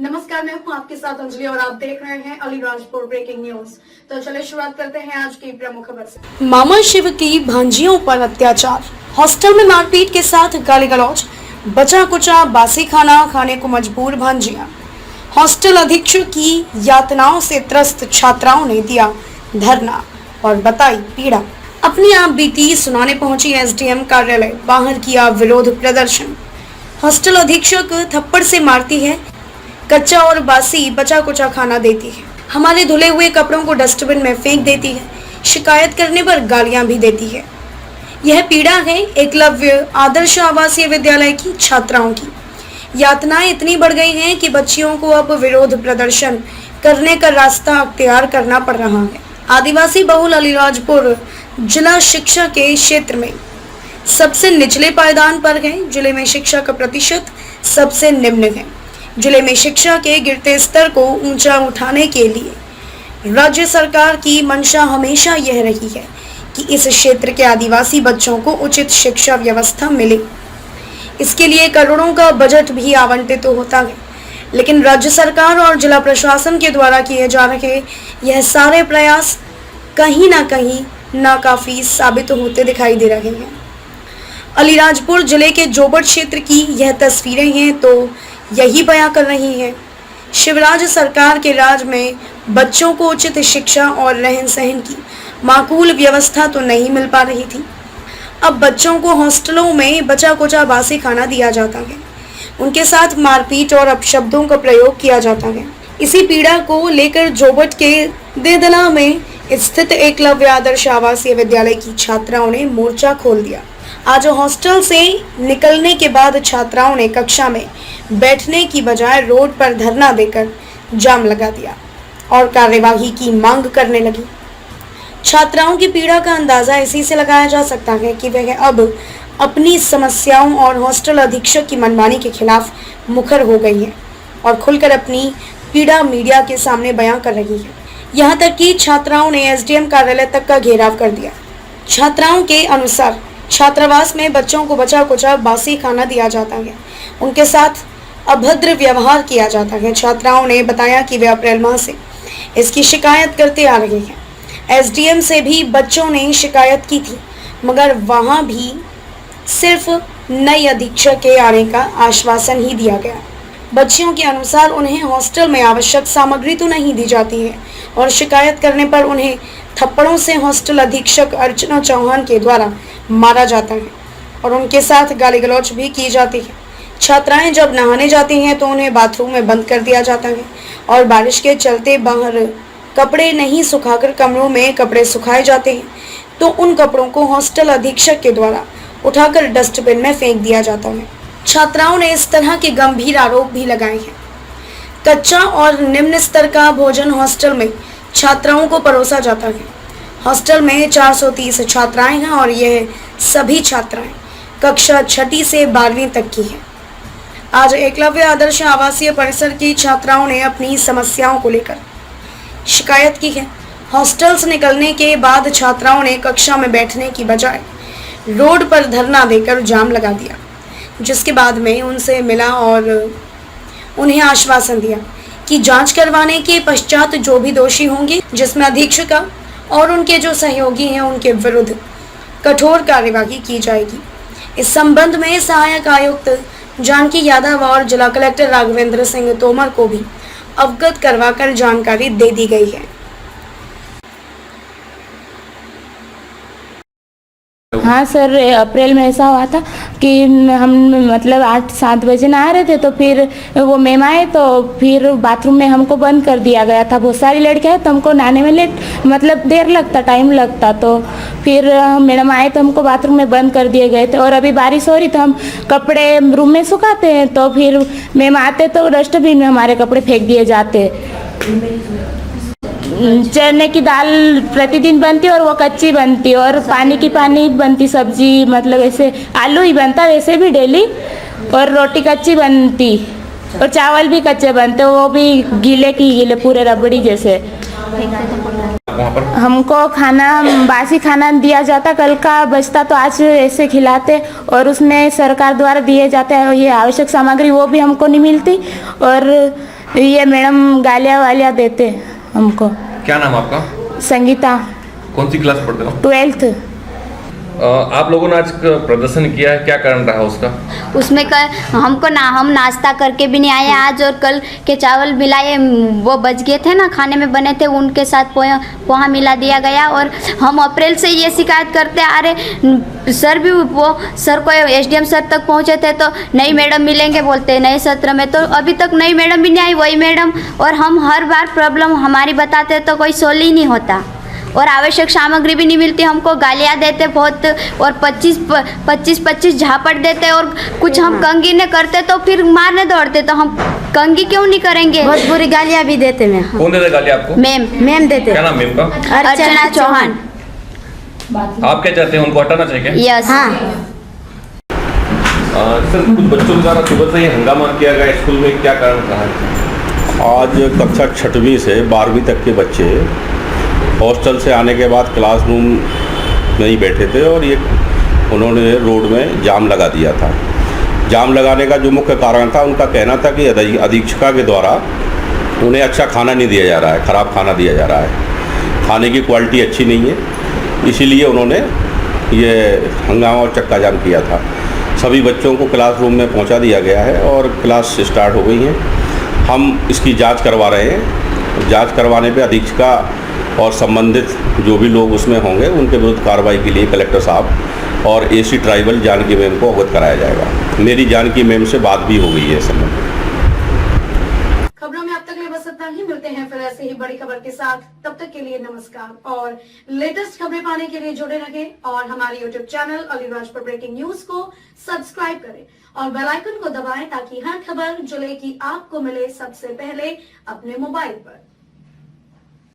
नमस्कार, मैं हूं आपके साथ अंजलि और आप देख रहे हैं अलीराजपुर ब्रेकिंग न्यूज। तो चलिए शुरुआत करते हैं आज की प्रमुख खबर से। मामा शिव की भांजियों पर अत्याचार, हॉस्टल में मारपीट के साथ गाली गलौज, बचा कुचा बासी खाना खाने को मजबूर भांजियां। हॉस्टल अधीक्षक की यातनाओं से त्रस्त छात्राओं ने दिया धरना और बताई पीड़ा। अपनी आप बीती सुनाने पहुंची एसडीएम कार्यालय, बाहर किया विरोध प्रदर्शन। हॉस्टल अधीक्षक थप्पड़ से मारती है, कच्चा और बासी बचा कुचा खाना देती है, हमारे धुले हुए कपड़ों को डस्टबिन में फेंक देती है, शिकायत करने पर गालियां भी देती है। यह पीड़ा है एकलव्य आदर्श आवासीय विद्यालय की छात्राओं की। यातनाएं इतनी बढ़ गई हैं कि बच्चियों को अब विरोध प्रदर्शन करने का रास्ता अख्तियार करना पड़ रहा है। आदिवासी बहुल अलीराजपुर जिला शिक्षा के क्षेत्र में सबसे निचले पायदान पर है। जिले में शिक्षा का प्रतिशत सबसे निम्न है। जिले में शिक्षा के गिरते स्तर को ऊंचा उठाने के लिए राज्य सरकार की मंशा हमेशा यह रही है कि इस क्षेत्र के आदिवासी बच्चों को उचित शिक्षा व्यवस्था मिले। इसके लिए करोड़ों का बजट भी आवंटित होता है, लेकिन राज्य सरकार और जिला प्रशासन के द्वारा किए जा रहे यह सारे प्रयास कहीं ना कहीं नाकाफी साबित होते दिखाई दे रहे हैं। अलीराजपुर जिले के जोबट क्षेत्र की यह तस्वीरें हैं तो यही बयां कर रही है। शिवराज सरकार के राज में बच्चों को उचित शिक्षा और रहन सहन की माकूल व्यवस्था तो नहीं मिल पा रही थी। अब बच्चों को हॉस्टलों में बचा कुचा बासी खाना दिया जाता है, उनके साथ मारपीट और अपशब्दों का प्रयोग किया जाता है। इसी पीड़ा को लेकर जोबट के देदला में स्थित एकलव्य आदर्श आवासीय विद्यालय की छात्राओं ने मोर्चा खोल दिया। आज हॉस्टल से निकलने के बाद छात्राओं ने कक्षा में बैठने की बजाय रोड पर धरना देकर जाम लगा दिया और कार्यवाही की मांग करने लगी। छात्राओं की पीड़ा का अंदाजा इसी से लगाया जा सकता है कि वह अब अपनी समस्याओं और हॉस्टल अधीक्षक की मनमानी के खिलाफ मुखर हो गई है और खुलकर अपनी पीड़ा मीडिया के सामने बयां कर रही है। यहाँ तक कि छात्राओं ने एसडीएम कार्यालय तक का घेराव कर दिया। छात्राओं के अनुसार छात्रावास में बच्चों को बचा कुचा बासी खाना दिया जाता है, उनके साथ अभद्र व्यवहार किया जाता है। छात्राओं ने बताया कि वे अप्रैल माह से इसकी शिकायत करते आ रहे हैं। एसडीएम से भी बच्चों ने शिकायत की थी, मगर वहां भी सिर्फ नए अधीक्षक के आने का आश्वासन ही दिया गया। बच्चियों के अनुसार उन्हें हॉस्टल में आवश्यक सामग्री तो नहीं दी जाती है और शिकायत करने पर उन्हें थप्पड़ों से हॉस्टल अधीक्षक अर्चना चौहान के द्वारा मारा जाता है और उनके साथ गाली गलौज भी की जाती है। छात्राएं जब नहाने जाती हैं तो उन्हें बाथरूम में बंद कर दिया जाता है और बारिश के चलते बाहर कपड़े नहीं सुखाकर कमरों में कपड़े सुखाए जाते हैं तो उन कपड़ों को हॉस्टल अधीक्षक के द्वारा उठाकर डस्टबिन में फेंक दिया जाता है। छात्राओं ने इस तरह के गंभीर आरोप भी लगाए हैं। कच्चा और निम्न स्तर का भोजन हॉस्टल में छात्राओं को परोसा जाता है। हॉस्टल में 430 छात्राएं हैं और यह सभी छात्राएं कक्षा 6ठी से 12वीं तक की हैं। आज एकलव्य आदर्श आवासीय परिसर की छात्राओं ने अपनी समस्याओं को लेकर शिकायत की है। हॉस्टल से निकलने के बाद छात्राओं ने कक्षा में बैठने की बजाय रोड पर धरना देकर जाम लगा दिया, जिसके बाद में उनसे मिला और उन्हें आश्वासन दिया कि जांच करवाने के पश्चात जो भी दोषी होंगे, जिसमें अधीक्षक और उनके जो सहयोगी हैं उनके विरुद्ध कठोर कार्यवाही की जाएगी। इस संबंध में सहायक आयुक्त जानकी यादव और जिला कलेक्टर राघवेंद्र सिंह तोमर को भी अवगत करवाकर जानकारी दे दी गई है। हाँ सर, अप्रैल में ऐसा हुआ था कि हम मतलब 8-7 बजे नहा रहे थे तो फिर वो मैम आए तो फिर बाथरूम में हमको बंद कर दिया गया था। बहुत सारी लड़कियां हैं तो हमको नहाने में देर लगता, टाइम लगता, तो फिर मैडम आए तो हमको बाथरूम में बंद कर दिए गए थे। और अभी बारिश हो रही तो हम कपड़े रूम में सुखाते हैं तो फिर मैम आते तो डस्टबिन में हमारे कपड़े फेंक दिए जाते। चने की दाल प्रतिदिन बनती और वो कच्ची बनती और पानी की पानी बनती सब्जी, मतलब ऐसे आलू ही बनता वैसे भी डेली, और रोटी कच्ची बनती और चावल भी कच्चे बनते, वो भी गीले की गीले पूरे रबड़ी जैसे। हमको खाना बासी खाना दिया जाता, कल का बचता तो आज ऐसे खिलाते और उसमें सरकार द्वारा दिए जाते हैं ये आवश्यक सामग्री वो भी हमको नहीं मिलती और ये मैडम गालियाँ वालियाँ देते हमको। क्या नाम आपका? संगीता, कौन सी क्लास पढ़ते हो? 12th। आप लोगों ने आज प्रदर्शन किया है, क्या कारण रहा उसका? उसमें हमको हम नाश्ता करके भी नहीं आए आज, और कल के चावल मिलाए वो बच गए थे ना, खाने में बने थे, उनके साथ पोहा मिला दिया गया। और हम अप्रैल से ये शिकायत करते आ रहे, सर भी वो सर को SDM सर तक पहुँचे थे तो नई मैडम मिलेंगे बोलते नए सत्र में, तो अभी तक नई मैडम भी नहीं आई, वही मैडम। और हम हर बार प्रॉब्लम हमारी बताते तो कोई सोल्व ही नहीं होता, और आवश्यक सामग्री भी नहीं मिलती, हमको गालियाँ देते बहुत, और 25 झापट देते, और कुछ हम कंगी ने करते तो फिर मारने दौड़ते, तो हम कंगी क्यों नहीं करेंगे। बहुत बुरी गालियाँ भी देते मैम। कौन देता गाली आपको? मैम देते। क्या नाम मैम का? अर्चना चौहान। आप क्या चाहते हैं, उनको हटाना चाहिए क्या? यस। हाँ, सर, कुछ बच्चों के द्वारा सुबह से ही हंगामा किया गया स्कूल में, क्या कारण रहा है? आज कक्षा 6वीं से 12वीं तक के बच्चे हॉस्टल से आने के बाद क्लासरूम में ही बैठे थे, और ये उन्होंने रोड में जाम लगा दिया था। जाम लगाने का जो मुख्य कारण था, उनका कहना था कि अधीक्षिका के द्वारा उन्हें अच्छा खाना नहीं दिया जा रहा है, ख़राब खाना दिया जा रहा है, खाने की क्वालिटी अच्छी नहीं है, इसीलिए उन्होंने ये हंगामा और चक्का जाम किया था। सभी बच्चों को क्लासरूम में पहुंचा दिया गया है और क्लास स्टार्ट हो गई हैं। हम इसकी जांच करवा रहे हैं। जांच करवाने पे अधीक्षिका और संबंधित जो भी लोग उसमें होंगे उनके विरुद्ध कार्रवाई के लिए कलेक्टर साहब और AC ट्राइबल जानकी मैम को अवगत कराया जाएगा। मेरी जानकी मैम से बात भी हो गई है इस संबंध में। खबरों में अब तक के लिए बस इतना ही। मिलते हैं फिर ऐसे ही बड़ी खबर के साथ, तब तक के लिए नमस्कार। और लेटेस्ट खबरें पाने के लिए जुड़े रहें और हमारे YouTube channel Alirajpur breaking news को सब्सक्राइब करें और बेल आइकन को दबाएं ताकि हर खबर जो लेगी आपको मिले सबसे पहले अपने मोबाइल पर।